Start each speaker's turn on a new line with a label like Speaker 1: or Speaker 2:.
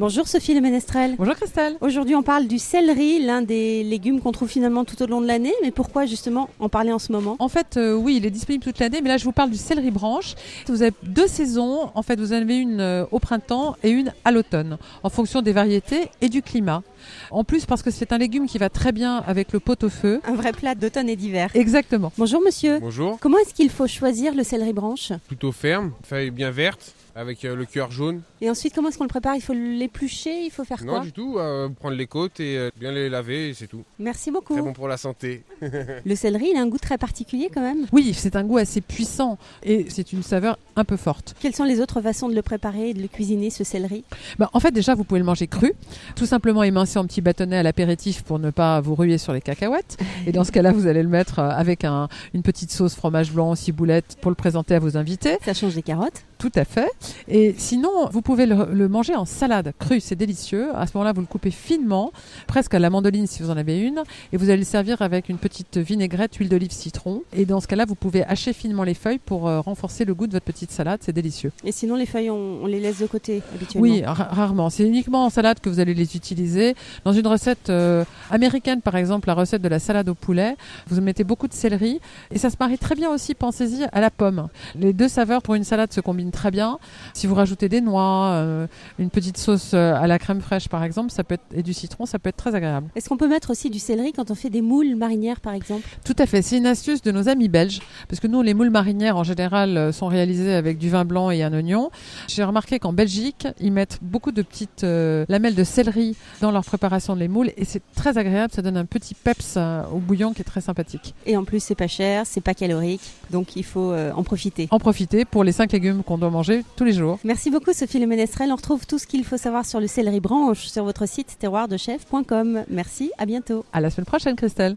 Speaker 1: Bonjour Sophie Le Ménestrel.
Speaker 2: Bonjour Christelle.
Speaker 1: Aujourd'hui on parle du céleri, l'un des légumes qu'on trouve finalement tout au long de l'année. Mais pourquoi justement en parler en ce moment?
Speaker 2: En fait, oui, il est disponible toute l'année, mais là je vous parle du céleri branche. Vous avez 2 saisons, en fait vous en avez une au printemps et une à l'automne, en fonction des variétés et du climat. En plus parce que c'est un légume qui va très bien avec le pot-au-feu.
Speaker 1: Un vrai plat d'automne et d'hiver.
Speaker 2: Exactement.
Speaker 1: Bonjour monsieur.
Speaker 3: Bonjour.
Speaker 1: Comment est-ce qu'il faut choisir le céleri branche?
Speaker 3: Plutôt ferme, feuille bien verte, avec le cœur jaune.
Speaker 1: Et ensuite comment est-ce qu'on le prépare? Il faut l'éplucher, il faut faire quoi?
Speaker 3: Non du tout, prendre les côtes et bien les laver et c'est tout.
Speaker 1: Merci beaucoup.
Speaker 3: Très bon pour la santé.
Speaker 1: Le céleri, il a un goût très particulier quand même.
Speaker 2: Oui, c'est un goût assez puissant et c'est une saveur un peu forte.
Speaker 1: Quelles sont les autres façons de le préparer et de le cuisiner, ce céleri?
Speaker 2: En fait, déjà, vous pouvez le manger cru, tout simplement émincé en petits bâtonnets à l'apéritif pour ne pas vous ruer sur les cacahuètes. Et dans ce cas-là, vous allez le mettre avec une petite sauce fromage blanc, ciboulette pour le présenter à vos invités.
Speaker 1: Ça change des carottes.
Speaker 2: Tout à fait. Et sinon, vous pouvez le manger en salade crue, c'est délicieux. À ce moment-là, vous le coupez finement, presque à la mandoline si vous en avez une, et vous allez le servir avec une petite vinaigrette, huile d'olive, citron. Et dans ce cas-là, vous pouvez hacher finement les feuilles pour renforcer le goût de votre petite salade, c'est délicieux.
Speaker 1: Et sinon, les feuilles, on les laisse de côté habituellement?
Speaker 2: Oui, rarement. C'est uniquement en salade que vous allez les utiliser. Dans une recette américaine, par exemple, la recette de la salade au poulet, vous mettez beaucoup de céleri et ça se marie très bien aussi, pensez-y, à la pomme. Les deux saveurs pour une salade se combinent très bien. Si vous rajoutez des noix, une petite sauce à la crème fraîche, par exemple, et du citron, ça peut être très agréable.
Speaker 1: Est-ce qu'on peut mettre aussi du céleri quand on fait des moules marinières, par exemple?
Speaker 2: Tout à fait. C'est une astuce de nos amis belges, parce que nous, les moules marinières, en général, sont réalisées avec du vin blanc et un oignon. J'ai remarqué qu'en Belgique, ils mettent beaucoup de petites lamelles de céleri dans leur préparation de les moules, et c'est très agréable. Ça donne un petit peps au bouillon qui est très sympathique.
Speaker 1: Et en plus, c'est pas cher, c'est pas calorique, donc il faut en profiter.
Speaker 2: En profiter pour les 5 légumes qu'on doit manger tous les jours.
Speaker 1: Merci beaucoup Sophie Le Ménestrel. On retrouve tout ce qu'il faut savoir sur le céleri branche sur votre site terroirdechef.com. Merci, à bientôt.
Speaker 2: À la semaine prochaine Christelle.